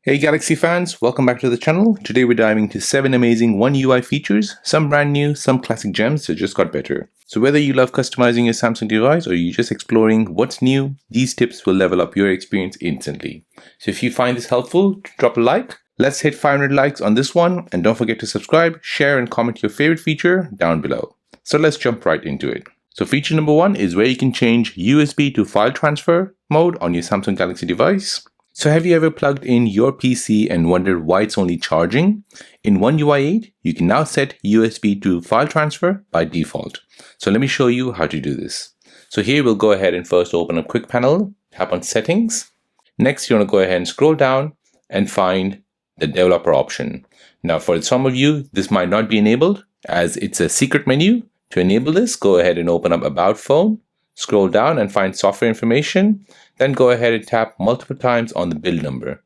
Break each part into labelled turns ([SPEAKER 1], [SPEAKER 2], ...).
[SPEAKER 1] Hey Galaxy fans, welcome back to the channel. Today we're diving into 7 amazing One UI features, some brand new, some classic gems that just got better. So whether you love customizing your Samsung device or you're just exploring what's new, these tips will level up your experience instantly. So if you find this helpful, drop a like. Let's hit 500 likes on this one, and don't forget to subscribe, share and comment your favorite feature down below. So let's jump right into it. So feature number 1 is where you can change USB to file transfer mode on your Samsung Galaxy device. So have you ever plugged in your PC and wondered why it's only charging? In One UI 8, you can now set USB to file transfer by default. So let me show you how to do this. So here we'll go ahead and first open a quick panel, tap on settings. Next, you want to go ahead and scroll down and find the developer option. Now for some of you, this might not be enabled as it's a secret menu. To enable this, go ahead and open up About Phone, scroll down and find software information. Then go ahead and tap multiple times on the build number.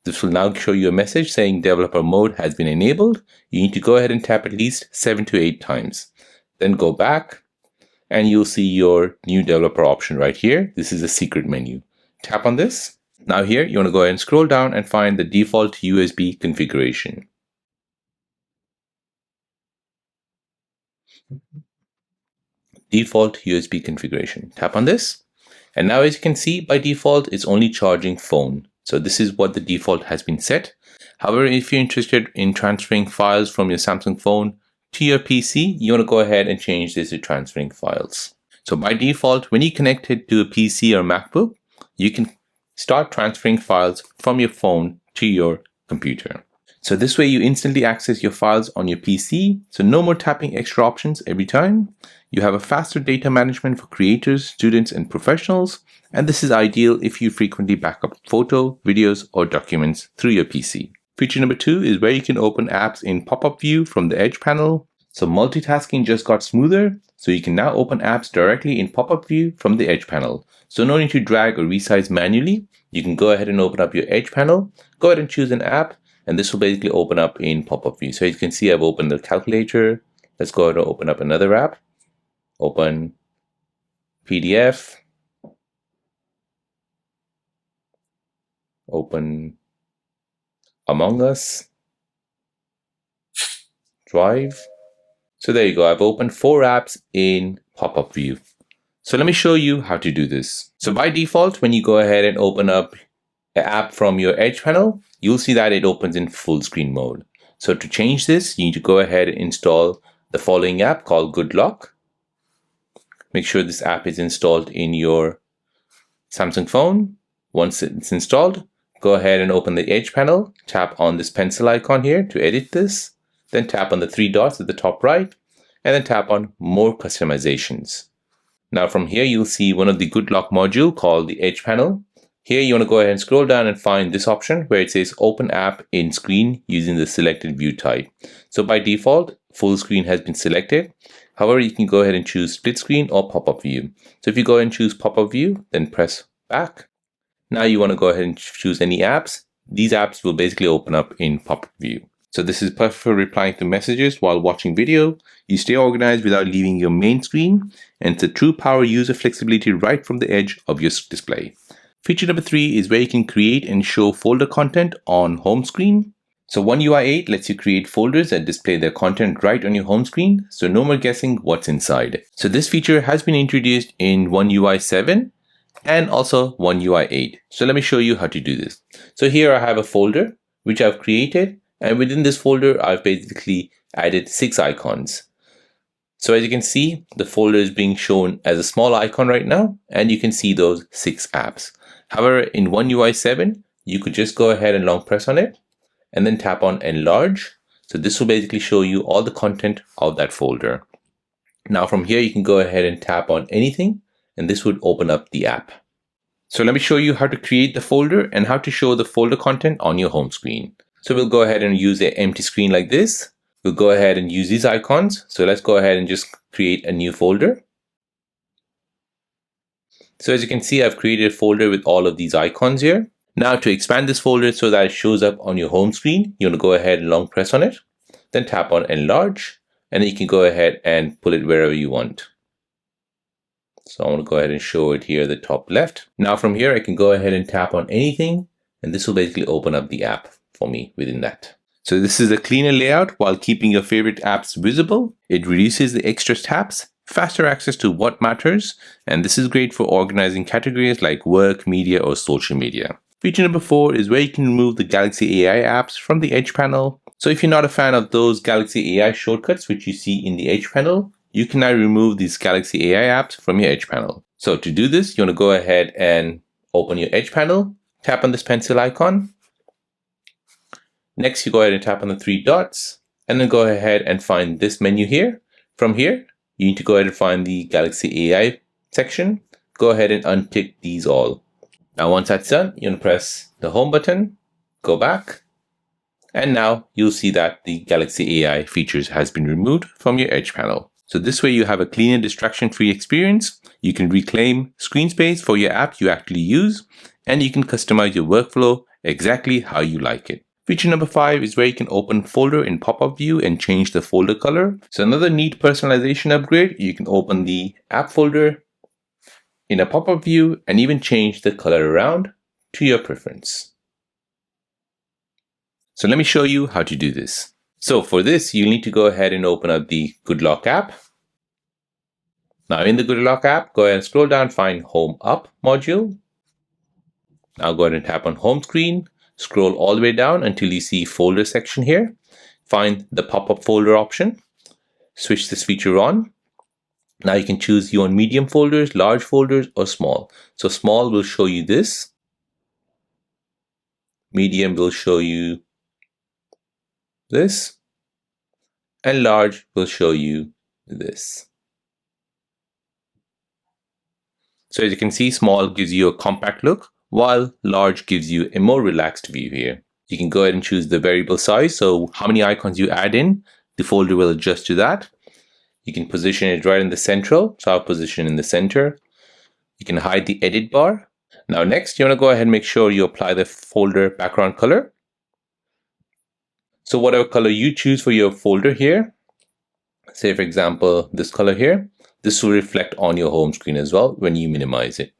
[SPEAKER 1] This will now show you a message saying developer mode has been enabled. You need to go ahead and tap at least 7 to 8 times. Then go back and you'll see your new developer option right here. This is a secret menu. Tap on this. Now here you want to go ahead and scroll down and find the default USB configuration. Default USB configuration. Tap on this. And now as you can see, by default, it's only charging phone. So this is what the default has been set. However, if you're interested in transferring files from your Samsung phone to your PC, you want to go ahead and change this to transferring files. So by default, when you connect it to a PC or MacBook, you can start transferring files from your phone to your computer. So this way you instantly access your files on your PC. So no more tapping extra options every time. You have a faster data management for creators, students, and professionals. And this is ideal if you frequently back up photo, videos, or documents through your PC. Feature number 2 is where you can open apps in Popup View from the Edge panel. So multitasking just got smoother. So you can now open apps directly in Popup View from the Edge panel. So no need to drag or resize manually. You can go ahead and open up your Edge panel, go ahead and choose an app, and this will basically open up in Popup View. So you can see I've opened the calculator. Let's go ahead and open up another app. Open PDF. Open Among Us. Drive. So there you go. I've opened 4 apps in Popup View. So let me show you how to do this. So by default, when you go ahead and open up an app from your Edge panel, you'll see that it opens in full screen mode. So to change this, you need to go ahead and install the following app called Good Luck. Make sure this app is installed in your Samsung phone. Once it's installed, go ahead and open the Edge panel. Tap on this pencil icon here to edit this. Then tap on the 3 dots at the top right, and then tap on More Customizations. Now from here, you'll see one of the Good Luck module called the Edge panel. Here you want to go ahead and scroll down and find this option where it says Open App in Screen using the selected view type. So by default, full screen has been selected. However, you can go ahead and choose split screen or pop-up view. So if you go ahead and choose pop-up view, then press back. Now you want to go ahead and choose any apps. These apps will basically open up in pop-up view. So this is perfect for replying to messages while watching video. You stay organized without leaving your main screen, and it's a true power user flexibility right from the edge of your display. Feature number 3 is where you can create and show folder content on home screen. So One UI 8 lets you create folders that display their content right on your home screen, so no more guessing what's inside. So this feature has been introduced in One UI 7 and also One UI 8. So let me show you how to do this. So here I have a folder which I've created, and within this folder I've basically added 6 icons. So as you can see, the folder is being shown as a small icon right now, and you can see those 6 apps. However, in One UI 7, you could just go ahead and long press on it and then tap on Enlarge. So this will basically show you all the content of that folder. Now from here, you can go ahead and tap on anything, and this would open up the app. So let me show you how to create the folder and how to show the folder content on your home screen. So we'll go ahead and use an empty screen like this. We'll go ahead and use these icons. So let's go ahead and just create a new folder. So as you can see, I've created a folder with all of these icons here. Now to expand this folder so that it shows up on your home screen, you want to go ahead and long press on it, then tap on Enlarge, and then you can go ahead and pull it wherever you want. So I want to go ahead and show it here at the top left. Now from here, I can go ahead and tap on anything, and this will basically open up the app for me within that. So this is a cleaner layout while keeping your favorite apps visible. It reduces the extra tabs, faster access to what matters, and this is great for organizing categories like work, media, or social media. Feature number 4 is where you can remove the Galaxy AI apps from the Edge panel. So if you're not a fan of those Galaxy AI shortcuts which you see in the Edge panel, you can now remove these Galaxy AI apps from your Edge panel. So to do this, you want to go ahead and open your Edge panel, tap on this pencil icon. Next, you go ahead and tap on the 3 dots, and then go ahead and find this menu here. From here, you need to go ahead and find the Galaxy AI section. Go ahead and untick these all. Now, once that's done, you want to press the home button, go back, and now you'll see that the Galaxy AI features has been removed from your Edge panel. So this way you have a clean and distraction-free experience. You can reclaim screen space for your app you actually use, and you can customize your workflow exactly how you like it. Feature number 5 is where you can open folder in Popup View and change the folder color. So another neat personalization upgrade, you can open the app folder in a Popup View and even change the color around to your preference. So let me show you how to do this. So for this, you need to go ahead and open up the Good Lock app. Now in the Good Lock app, go ahead and scroll down, find Home Up module. Now go ahead and tap on Home Screen. Scroll all the way down until you see folder section here. Find the pop-up folder option. Switch this feature on. Now you can choose you want medium folders, large folders, or small. So small will show you this. Medium will show you this. And large will show you this. So as you can see, small gives you a compact look, while large gives you a more relaxed view here. You can go ahead and choose the variable size. So how many icons you add in, the folder will adjust to that. You can position it right in the central. So I'll position in the center. You can hide the edit bar. Now next, you want to go ahead and make sure you apply the folder background color. So whatever color you choose for your folder here, say for example, this color here, this will reflect on your home screen as well when you minimize it.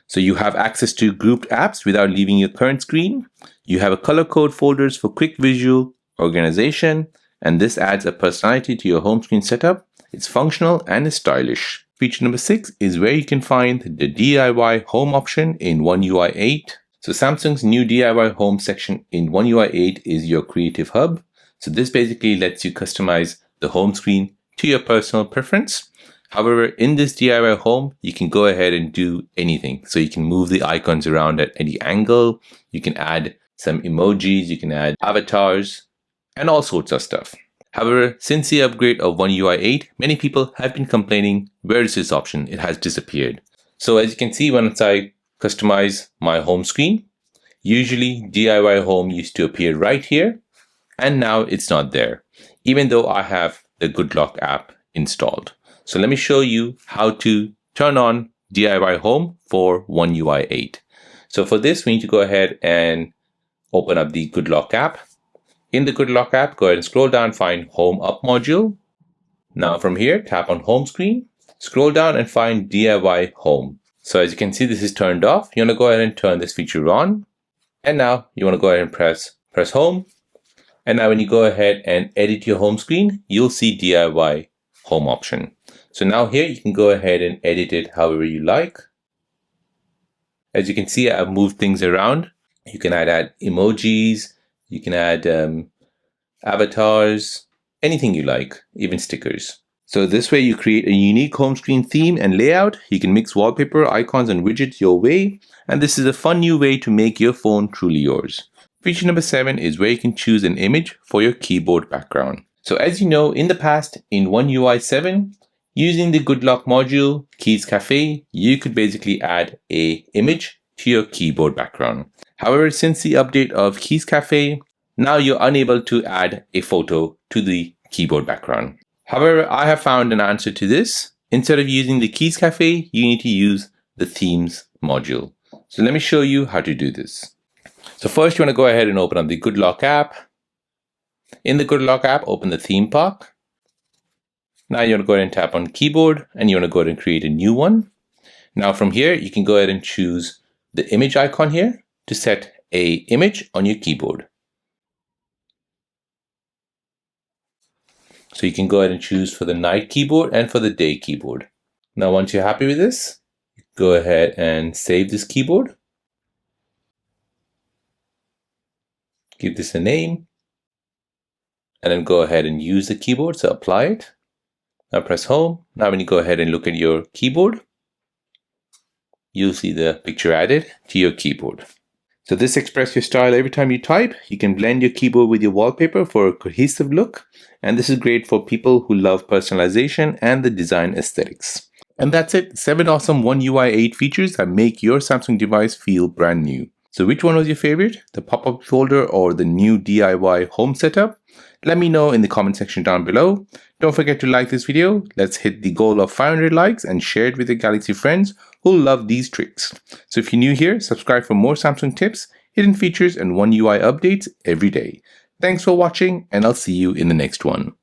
[SPEAKER 1] So you have access to grouped apps without leaving your current screen. You have a color code folders for quick visual organization, and this adds a personality to your home screen setup. It's functional and is stylish. Feature number 6 is where you can find the DIY home option in One UI 8. So Samsung's new DIY home section in One UI 8 is your creative hub. So this basically lets you customize the home screen to your personal preference. However, in this DIY home, you can go ahead and do anything. So you can move the icons around at any angle. You can add some emojis, you can add avatars, and all sorts of stuff. However, since the upgrade of One UI 8, many people have been complaining, where is this option? It has disappeared. So as you can see, once I customize my home screen, usually DIY home used to appear right here, and now it's not there, even though I have the Good Lock app installed. So let me show you how to turn on DIY home for One UI 8. So for this, we need to go ahead and open up the Good Lock app. In the Good Lock app, go ahead and scroll down, find Home Up module. Now from here, tap on Home Screen, scroll down and find DIY Home. So as you can see, this is turned off. You want to go ahead and turn this feature on. And now you want to go ahead and press Home. And now when you go ahead and edit your home screen, you'll see DIY Home option. So now here you can go ahead and edit it however you like. As you can see, I've moved things around. You can add emojis, you can add avatars, anything you like, even stickers. So this way you create a unique home screen theme and layout. You can mix wallpaper, icons, and widgets your way. And this is a fun new way to make your phone truly yours. Feature number 7 is where you can choose an image for your keyboard background. So as you know, in the past, in One UI 7, using the Good Lock module, Keys Cafe, you could basically add an image to your keyboard background. However, since the update of Keys Cafe, now you're unable to add a photo to the keyboard background. However, I have found an answer to this. Instead of using the Keys Cafe, you need to use the Themes module. So let me show you how to do this. So first you want to go ahead and open up the Good Lock app. In the Good Lock app, open the theme pack. Now you want to go ahead and tap on keyboard and you want to go ahead and create a new one. Now from here, you can go ahead and choose the image icon here to set a image on your keyboard. So you can go ahead and choose for the night keyboard and for the day keyboard. Now, once you're happy with this, go ahead and save this keyboard. Give this a name. And then go ahead and use the keyboard, so apply it. Now press home. Now when you go ahead and look at your keyboard, you'll see the picture added to your keyboard. So this expresses your style every time you type. You can blend your keyboard with your wallpaper for a cohesive look. And this is great for people who love personalization and the design aesthetics. And that's it. 7 awesome One UI 8 features that make your Samsung device feel brand new. So which one was your favorite? The pop-up folder or the new DIY home setup? Let me know in the comment section down below. Don't forget to like this video. Let's hit the goal of 500 likes and share it with your Galaxy friends who love these tricks. So if you're new here, subscribe for more Samsung tips, hidden features, and One UI updates every day. Thanks for watching, and I'll see you in the next one.